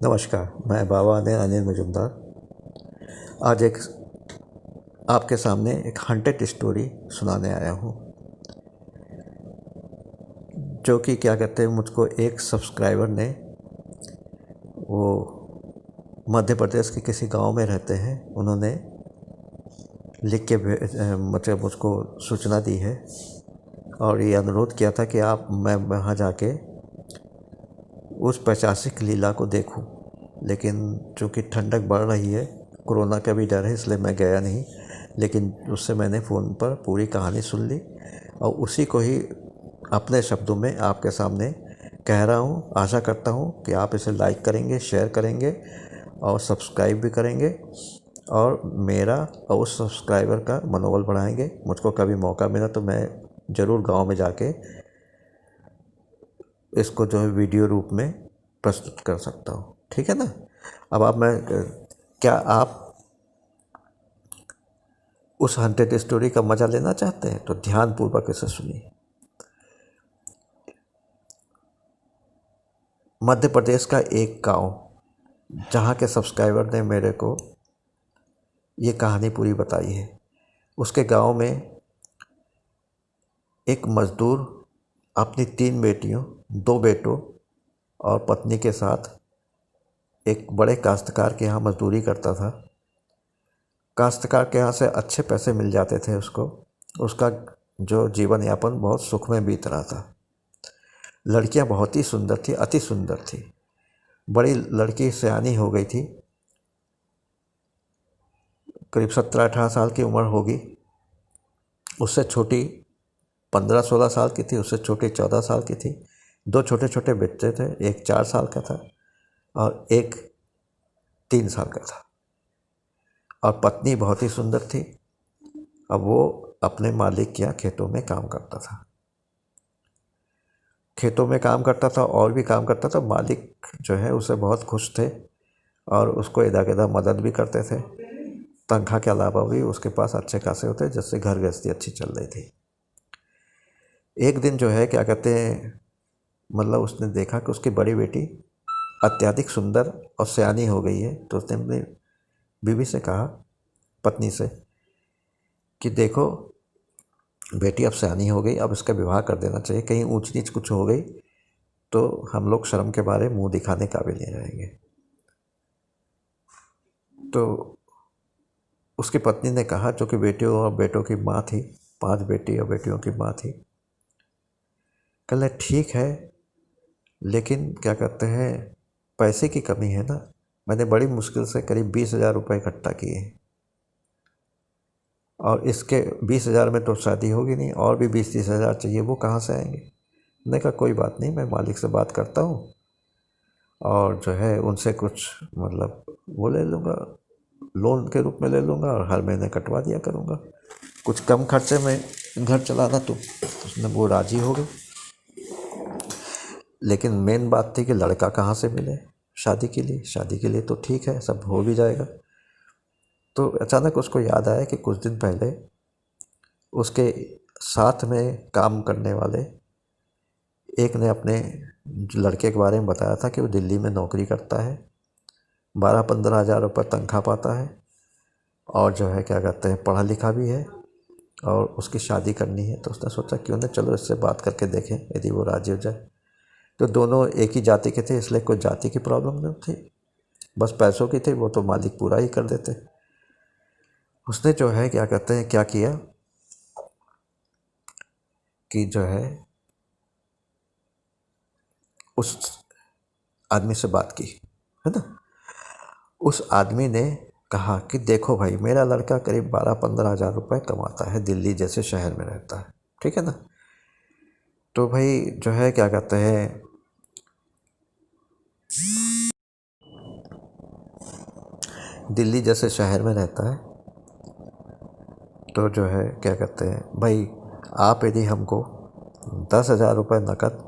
नमस्कार, मैं बाबा अनिल मजुमदार आज आपके सामने एक हॉन्टेड स्टोरी सुनाने आया हूँ, जो कि क्या कहते हैं, मुझको एक सब्सक्राइबर ने, वो मध्य प्रदेश के किसी गांव में रहते हैं, उन्होंने लिख के मतलब मुझको सूचना दी है और ये अनुरोध किया था कि मैं वहाँ जाके उस पैशाचिक लीला को देखूं। लेकिन चूँकि ठंडक बढ़ रही है, कोरोना का भी डर है, इसलिए मैं गया नहीं। लेकिन उससे मैंने फ़ोन पर पूरी कहानी सुन ली और उसी को ही अपने शब्दों में आपके सामने कह रहा हूँ। आशा करता हूँ कि आप इसे लाइक करेंगे, शेयर करेंगे और सब्सक्राइब भी करेंगे और मेरा और उस सब्सक्राइबर का मनोबल बढ़ाएंगे। मुझको कभी मौका मिला तो मैं ज़रूर गांव में जाके इसको जो है वीडियो रूप में प्रस्तुत कर सकता हूँ, ठीक है ना। अब क्या आप उस हॉन्टेड स्टोरी का मज़ा लेना चाहते हैं तो ध्यानपूर्वक इसे सुनिए। मध्य प्रदेश का एक गांव, जहाँ के सब्सक्राइबर ने मेरे को ये कहानी पूरी बताई है। उसके गांव में एक मज़दूर अपनी 3 बेटियों, 2 बेटों और पत्नी के साथ एक बड़े काश्तकार के यहाँ मजदूरी करता था। काश्तकार के यहाँ से अच्छे पैसे मिल जाते थे उसको। उसका जो जीवन यापन बहुत सुख में बीत रहा था। लड़कियाँ बहुत ही सुंदर थी, अति सुंदर थी। बड़ी लड़की सयानी हो गई थी, करीब 17-18 साल की उम्र होगी। उससे छोटी 15-16 साल की थी, उससे छोटी 14 साल की थी। 2 छोटे छोटे बच्चे थे, एक 4 साल का था और एक 3 साल का था। और पत्नी बहुत ही सुंदर थी। अब वो अपने मालिक के यहाँ खेतों में काम करता था। खेतों में काम करता था और भी काम करता था। मालिक जो है उससे बहुत खुश थे और उसको इधर उधर मदद भी करते थे। तनख्वाह के अलावा भी उसके पास अच्छे खासे होते, जिससे घर गृहस्थी अच्छी चल रही थी। एक दिन जो है क्या कहते हैं, मतलब उसने देखा कि उसकी बड़ी बेटी अत्यधिक सुंदर और सयानी हो गई है। तो उसने अपनी बीवी से कहा, पत्नी से, कि देखो बेटी अब सयानी हो गई, अब इसका विवाह कर देना चाहिए। कहीं ऊंच नीच कुछ हो गई तो हम लोग शर्म के बारे मुंह दिखाने काबिल नहीं रहेंगे। तो उसकी पत्नी ने कहा, जो कि बेटियों और बेटों की माँ थी, 5 बेटी और बेटियों की माँ थी, कहले ठीक है, लेकिन क्या कहते हैं, पैसे की कमी है ना। मैंने बड़ी मुश्किल से करीब 20,000 रुपये इकट्ठा किए और इसके 20,000 में तो शादी होगी नहीं, और भी 20-30 हज़ार चाहिए, वो कहाँ से आएंगे। मैंने कहा कोई बात नहीं, मैं मालिक से बात करता हूँ और जो है उनसे कुछ मतलब वो ले लूँगा, लोन के रूप में ले लूँगा और हर महीने कटवा दिया करूँगा, कुछ कम खर्चे में घर चलाना। तो उसने वो राज़ी हो गई। लेकिन मेन बात थी कि लड़का कहाँ से मिले शादी के लिए। शादी के लिए तो ठीक है, सब हो भी जाएगा। तो अचानक उसको याद आया कि कुछ दिन पहले उसके साथ में काम करने वाले एक ने अपने लड़के के बारे में बताया था कि वो दिल्ली में नौकरी करता है, 12-15 हज़ार रुपये तनख्वाह पाता है और जो है क्या कहते हैं, पढ़ा लिखा भी है और उसकी शादी करनी है। तो उसने सोचा क्यों ना चलो इससे बात करके देखें, यदि वो राजी हो जाए। तो दोनों एक ही जाति के थे, इसलिए कोई जाति की प्रॉब्लम नहीं थी, बस पैसों की थी, वो तो मालिक पूरा ही कर देते। उसने जो है क्या कहते हैं, क्या किया कि जो है उस आदमी से बात की, है ना। उस आदमी ने कहा कि देखो भाई, मेरा लड़का करीब 12-15 हज़ार रुपये कमाता है, दिल्ली जैसे शहर में रहता है, ठीक है ना। तो भाई जो है क्या कहते हैं, दिल्ली जैसे शहर में रहता है। तो जो है क्या कहते हैं भाई, आप यदि हमको 10,000 रुपये नकद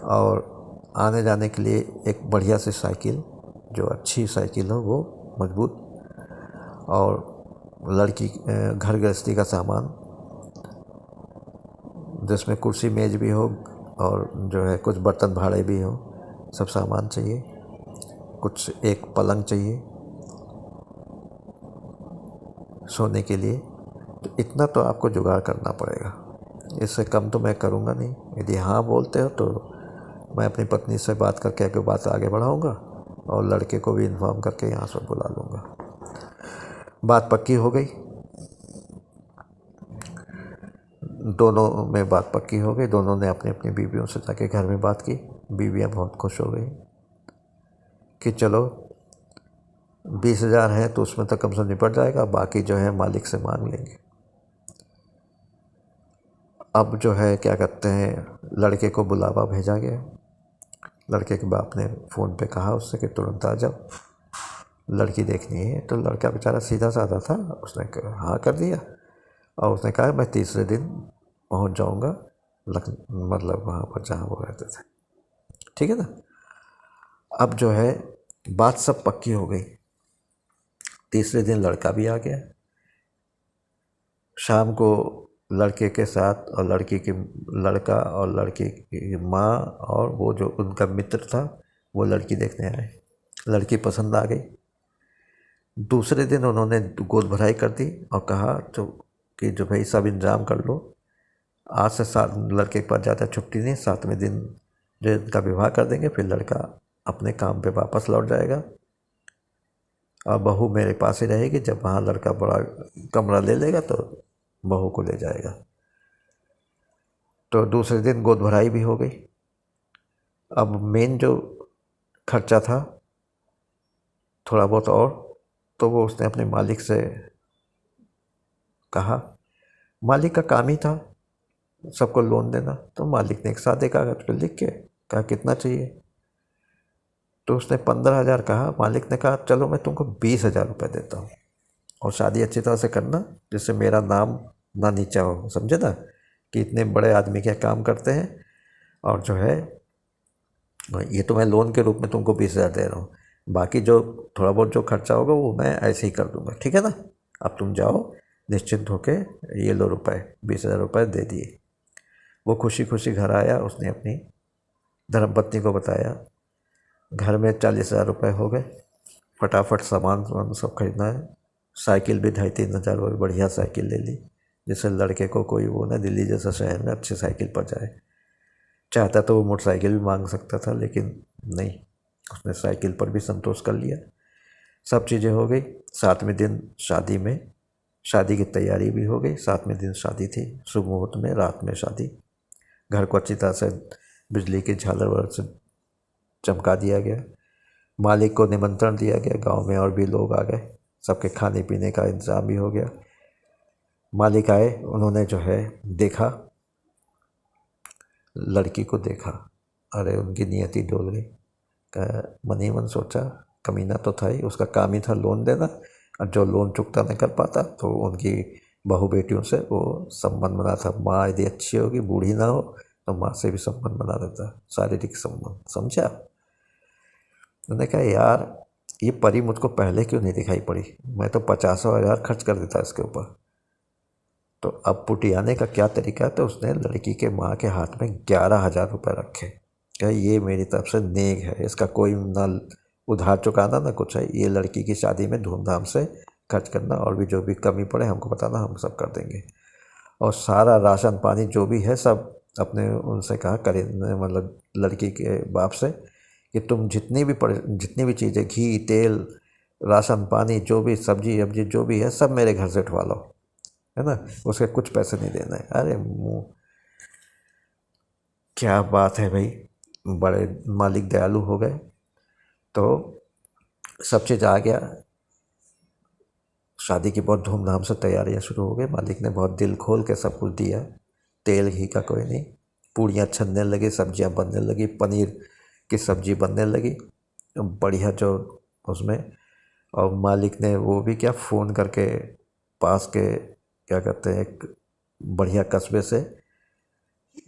और आने जाने के लिए एक बढ़िया सी साइकिल, जो अच्छी साइकिल हो, वो मजबूत, और लड़की घर गृहस्थी का सामान जिसमें कुर्सी मेज भी हो और जो है कुछ बर्तन भाड़े भी हो, सब सामान चाहिए। कुछ एक पलंग चाहिए सोने के लिए। तो इतना तो आपको जुगाड़ करना पड़ेगा, इससे कम तो मैं करूँगा नहीं। यदि हाँ बोलते हो तो मैं अपनी पत्नी से बात करके आगे बात आगे बढ़ाऊँगा और लड़के को भी इन्फॉर्म करके यहाँ से बुला लूँगा। बात पक्की हो गई, दोनों में बात पक्की हो गई। दोनों ने अपनी अपनी बीवियों से जाके घर में बात की। बीवियाँ बहुत खुश हो गई कि चलो 20,000 है तो उसमें तो कम से कम निपट जाएगा, बाकी जो है मालिक से मांग लेंगे। अब जो है क्या कहते हैं, लड़के को बुलावा भेजा गया। लड़के के बाप ने फ़ोन पे कहा उससे कि तुरंत आ जाओ, लड़की देखनी है। तो लड़का बेचारा सीधा साधा था, उसने हाँ कर दिया और उसने कहा मैं तीसरे दिन पहुंच जाऊंगा मतलब वहाँ पर जहाँ वो रहते थे। ठीक है ना। अब जो है बात सब पक्की हो गई। तीसरे दिन लड़का भी आ गया। शाम को लड़के के साथ और लड़का और लड़की की माँ और वो जो उनका मित्र था वो लड़की देखने आए। लड़की पसंद आ गई। दूसरे दिन उन्होंने गोद भराई कर दी और कहा कि जो भाई सब इंतजाम कर लो, आज से 7 लड़के के पास ज़्यादा छुट्टी नहीं, 7वें दिन जो इनका विवाह कर देंगे, फिर लड़का अपने काम पे वापस लौट जाएगा और बहू मेरे पास ही रहेगी। जब वहाँ लड़का बड़ा कमरा ले लेगा तो बहू को ले जाएगा। तो दूसरे दिन गोद भराई भी हो गई। अब मेन जो खर्चा था थोड़ा बहुत और, तो वो उसने अपने मालिक से कहा। मालिक का काम ही था सबको लोन देना। तो मालिक ने एक सादे कागज पे लिख के कहा कितना चाहिए। तो उसने 15,000 कहा। मालिक ने कहा चलो मैं तुमको 20,000 रुपये देता हूँ और शादी अच्छी तरह से करना जिससे मेरा नाम ना नीचा हो, समझे ना, कि इतने बड़े आदमी क्या काम करते हैं। और जो है ये तो मैं लोन के रूप में तुमको 20,000 दे रहा हूँ, बाकी जो थोड़ा बहुत जो खर्चा होगा वो मैं ऐसे ही कर दूँगा, ठीक है ना। अब तुम जाओ निश्चिंत होके, ये लो रुपए, 20,000 रुपये दे दिए। वो खुशी खुशी घर आया। उसने अपनी धर्मपत्नी को बताया। घर में 40,000 रुपये हो गए। फटाफट सामान सब खरीदना है। साइकिल भी 2,500-3,000 वो बढ़िया साइकिल ले ली, जिससे लड़के को कोई वो ना दिल्ली जैसा शहर में अच्छी साइकिल पर जाए। चाहता तो वो मोटरसाइकिल भी मांग सकता था, लेकिन नहीं, उसने साइकिल पर भी संतोष कर लिया। सब चीज़ें हो गई। 7वें दिन शादी की तैयारी भी हो गई। 7वें दिन शादी थी, शुभ मुहूर्त में, रात में शादी। घर को अच्छी तरह से बिजली की झालर वालर से चमका दिया गया। मालिक को निमंत्रण दिया गया। गांव में और भी लोग आ गए, सबके खाने पीने का इंतज़ाम भी हो गया। मालिक आए, उन्होंने जो है देखा, लड़की को देखा। अरे उनकी नियति डोल गई। मन ही मन सोचा कमीना तो था ही, उसका काम ही था लोन देना, और जो लोन चुकता नहीं कर पाता तो उनकी बहू बेटियों से वो संबंध बना था। माँ यदि अच्छी होगी, बूढ़ी ना हो, तो माँ से भी संबंध बना देता, शारीरिक संबंध, समझा। मैंने कहा यार ये परी मुझको पहले क्यों नहीं दिखाई पड़ी, मैं तो 50,000 खर्च कर देता इसके ऊपर। तो अब पुटियाने का क्या तरीका है, तो उसने लड़की के माँ के हाथ में 11,000 रुपये रखे। क्या ये मेरी तरफ से नेक है, इसका कोई ना उधार चुकाना ना कुछ है, ये लड़की की शादी में धूमधाम से खर्च करना, और भी जो भी कमी पड़े हमको बताना, हम सब कर देंगे। और सारा राशन पानी जो भी है सब अपने उनसे कहा खरीदने, मतलब लड़की के बाप से, कि तुम जितनी भी चीज़ें, घी तेल राशन पानी जो भी सब्जी वब्जी जो भी है सब मेरे घर से उठवा लो, है ना, उसके कुछ पैसे नहीं देना है। अरे मुँह, क्या बात है भाई, बड़े मालिक दयालु हो गए। तो सब चीज़ आ गया। शादी की बहुत धूमधाम से तैयारियां शुरू हो गई। मालिक ने बहुत दिल खोल के सब कुछ दिया। तेल घी का कोई नहीं। पूड़ियाँ छनने लगी, सब्जियां बनने लगी, पनीर की सब्जी बनने लगी बढ़िया जो उसमें। और मालिक ने वो भी क्या, फ़ोन करके पास के क्या कहते हैं एक बढ़िया कस्बे से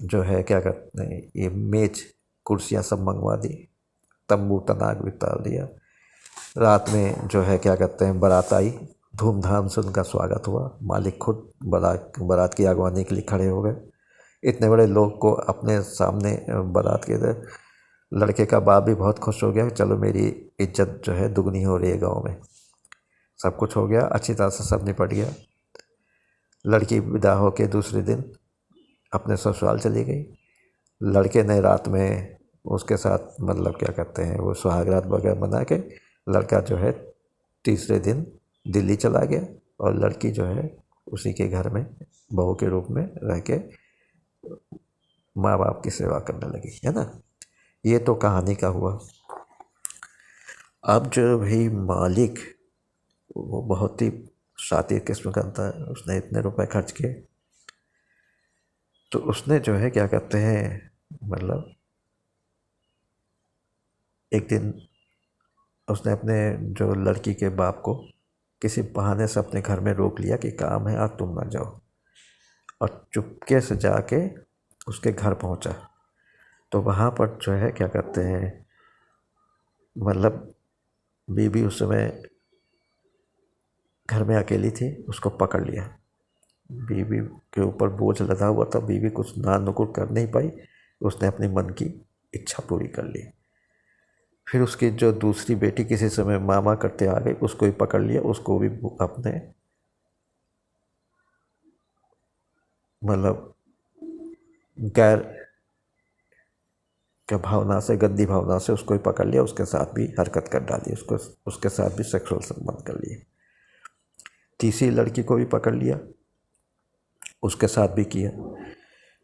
जो है क्या कहते हैं ये मेज कुर्सियाँ सब मंगवा दी, तंबू तनाग भी डाल दिया। रात में जो है क्या कहते हैं बारात आई, धूमधाम से उनका स्वागत हुआ। मालिक खुद बारात की अगवानी के लिए खड़े हो गए। इतने बड़े लोग को अपने सामने बारात के लड़के का बाप भी बहुत खुश हो गया कि चलो मेरी इज्जत जो है दुगनी हो रही है गांव में। सब कुछ हो गया, अच्छी तरह से सब निपट गया। लड़की विदा होके दूसरे दिन अपने ससुराल चली गई। लड़के ने रात में उसके साथ मतलब क्या कहते हैं वो सुहागरात वगैरह मना के लड़का जो है तीसरे दिन दिल्ली चला गया और लड़की जो है उसी के घर में बहू के रूप में रह के माँ बाप की सेवा करने लगी, है ना। ये तो कहानी का हुआ। अब जो भी मालिक वो बहुत ही शातिर किस्म का था, उसने इतने रुपए खर्च किए तो उसने जो है क्या कहते हैं मतलब एक दिन उसने अपने जो लड़की के बाप को किसी बहाने से अपने घर में रोक लिया कि काम है आज तुम ना जाओ, और चुपके से जाके उसके घर पहुंचा। तो वहाँ पर जो है क्या कहते हैं मतलब बीवी उस समय घर में अकेली थी, उसको पकड़ लिया। बीवी के ऊपर बोझ लदा हुआ था, बीवी कुछ ना नुकुर कर नहीं पाई, उसने अपनी मन की इच्छा पूरी कर ली। फिर उसकी जो दूसरी बेटी किसी समय मामा करते आ गई, उसको भी पकड़ लिया, उसको भी अपने मतलब गैर क्या भावना से, गंदी भावना से उसको भी पकड़ लिया, उसके साथ भी हरकत कर डाली, उसको उसके साथ भी सेक्सुअल संबंध कर लिए। तीसरी लड़की को भी पकड़ लिया, उसके साथ भी किया।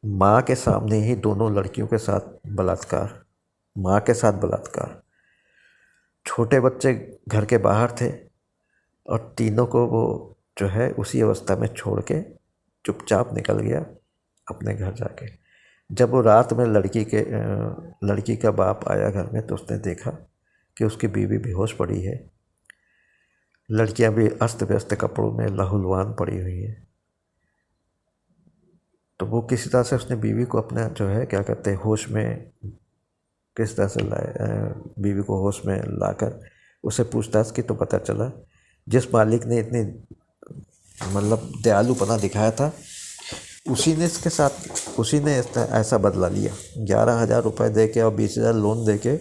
माँ के सामने ही दोनों लड़कियों के साथ बलात्कार, माँ के साथ बलात्कार। छोटे बच्चे घर के बाहर थे और तीनों को वो जो है उसी अवस्था में छोड़ के चुपचाप निकल गया अपने घर जाके। जब वो रात में लड़की का बाप आया घर में तो उसने देखा कि उसकी बीवी बेहोश पड़ी है, लड़कियां भी अस्त व्यस्त कपड़ों में लहूलुहान पड़ी हुई हैं। तो वो किसी तरह से उसने बीवी को अपना जो है क्या कहते हैं होश में किस तरह से लाए, बीवी को होश में लाकर उसे पूछताछ की तो पता चला जिस मालिक ने इतनी मतलब दयालुपना दिखाया था उसी ने ऐसा बदला लिया। 11,000 रुपये दे के और 20,000 लोन दे के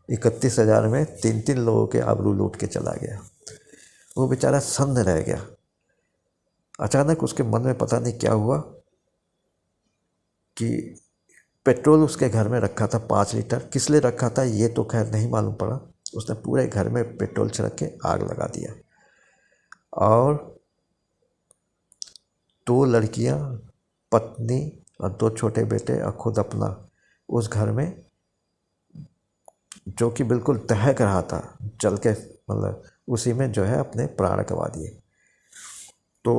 31,000 में 3 लोगों के आबरू लूट के चला गया। वो बेचारा सन्न रह गया। अचानक उसके मन में पता नहीं क्या हुआ कि पेट्रोल उसके घर में रखा था 5 लीटर, किस लिए रखा था ये तो खैर नहीं मालूम पड़ा। उसने पूरे घर में पेट्रोल छिड़क के आग लगा दिया और 2 लड़कियां, पत्नी और 2 छोटे बेटे और खुद अपना उस घर में जो कि बिल्कुल दहक रहा था जल के मतलब उसी में जो है अपने प्राण गंवा दिए। तो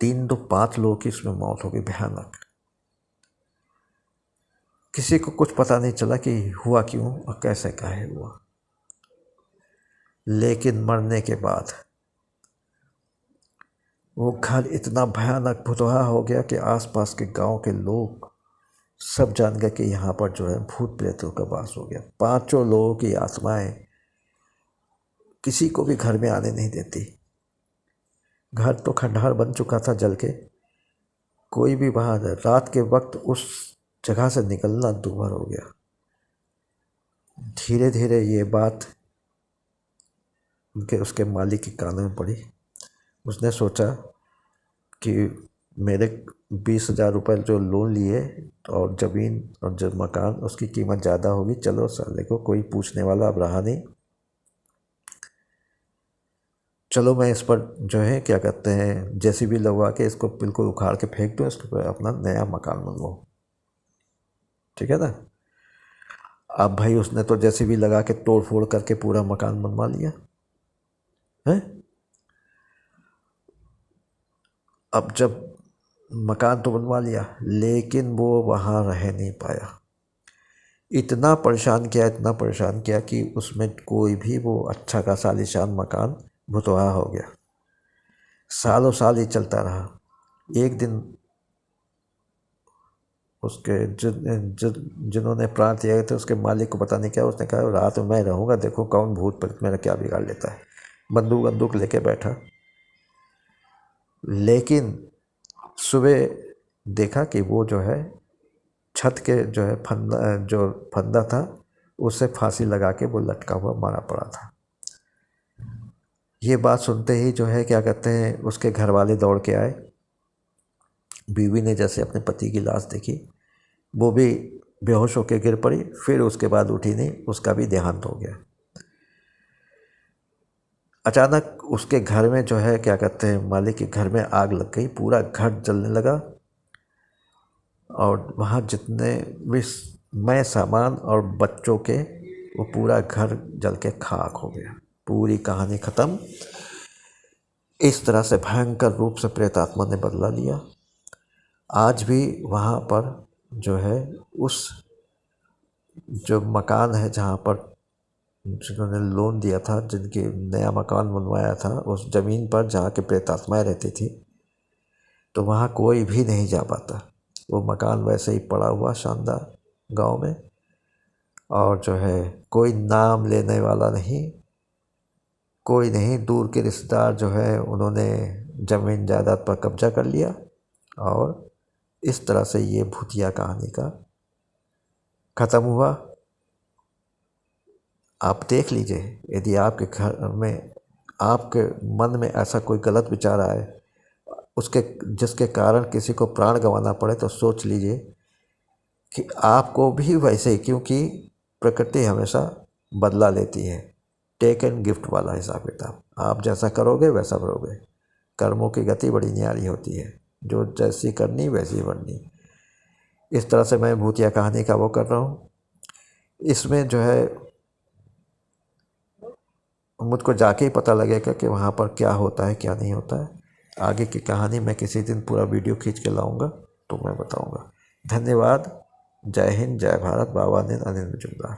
3 तो 5 लोगों की इसमें मौत हो गई भयानक। किसी को कुछ पता नहीं चला कि हुआ क्यों और कैसे काहे हुआ, लेकिन मरने के बाद वो घर इतना भयानक भुतहा हो गया कि आसपास के गांव के लोग सब जान गए कि यहाँ पर जो है भूत प्रेतों का वास हो गया। 5 लोगों की आत्माएं किसी को भी घर में आने नहीं देती। घर तो खंडहर बन चुका था जल के, कोई भी वहाँ रात के वक्त उस जगह से निकलना दूभर हो गया। धीरे धीरे ये बात उसके मालिक के कानों में पड़ी। उसने सोचा कि मेरे 20,000 रुपये जो लोन लिए और ज़मीन और जो मकान उसकी कीमत ज़्यादा होगी, चलो साले को कोई पूछने वाला अब रहा नहीं, चलो मैं इस पर जो है क्या कहते हैं जेसीबी लगवा के इसको बिल्कुल उखाड़ के फेंक दूँ, इसके ऊपर अपना नया मकान बनवाऊँ। ठीक है ना। अब भाई उसने तो जेसीबी लगा के तोड़ फोड़ करके पूरा मकान बनवा लिया है। अब जब मकान तो बनवा लिया लेकिन वो वहाँ रह नहीं पाया। इतना परेशान किया कि उसमें कोई भी वो अच्छा खासा आलीशान मकान भुतवा हो गया। सालों साल ही चलता रहा। एक दिन उसके जिन्होंने प्राण त्यागे थे उसके मालिक को पता नहीं क्या, उसने कहा रात में मैं रहूँगा, देखो कौन भूत प्रेत मेरा क्या बिगाड़ लेता है। बंदूक लेके बैठा, लेकिन सुबह देखा कि वो जो है छत के जो है फंदा था उससे फांसी लगा के वो लटका हुआ मारा पड़ा था। ये बात सुनते ही जो है क्या कहते हैं उसके घर वाले दौड़ के आए। बीवी ने जैसे अपने पति की लाश देखी वो भी बेहोश होकर गिर पड़ी, फिर उसके बाद उठी नहीं, उसका भी देहांत हो गया। अचानक उसके घर में जो है क्या कहते हैं मालिक के घर में आग लग गई, पूरा घर जलने लगा और वहाँ जितने भी मैं सामान और बच्चों के वो पूरा घर जल के खाक हो गया। पूरी कहानी ख़त्म। इस तरह से भयंकर रूप से प्रेतात्मा ने बदला लिया। आज भी वहाँ पर जो है उस जो मकान है जहाँ पर जिन्होंने लोन दिया था, जिनके नया मकान बनवाया था, उस ज़मीन पर जहाँ के प्रेतात्माएँ रहती थी, तो वहाँ कोई भी नहीं जा पाता। वो मकान वैसे ही पड़ा हुआ शानदार गांव में, और जो है कोई नाम लेने वाला नहीं, कोई नहीं। दूर के रिश्तेदार जो है उन्होंने ज़मीन जायदाद पर कब्जा कर लिया और इस तरह से ये भूतिया कहानी का ख़त्म हुआ। आप देख लीजिए, यदि आपके घर में आपके मन में ऐसा कोई गलत विचार आए उसके जिसके कारण किसी को प्राण गंवाना पड़े, तो सोच लीजिए कि आपको भी वैसे ही, क्योंकि प्रकृति हमेशा बदला लेती है। टेक एंड गिफ्ट वाला हिसाब किताब, आप जैसा करोगे वैसा भरोगे। कर्मों की गति बड़ी न्यारी होती है, जो जैसी करनी वैसी बननी। इस तरह से मैं भूतिया कहानी का वो कर रहा हूँ। इसमें जो है मुझको जाके ही पता लगेगा कि वहाँ पर क्या होता है क्या नहीं होता है। आगे की कहानी मैं किसी दिन पूरा वीडियो खींच के लाऊंगा तो मैं बताऊंगा। धन्यवाद। जय हिंद, जय भारत। बाबा ने अनिल मजुमदार।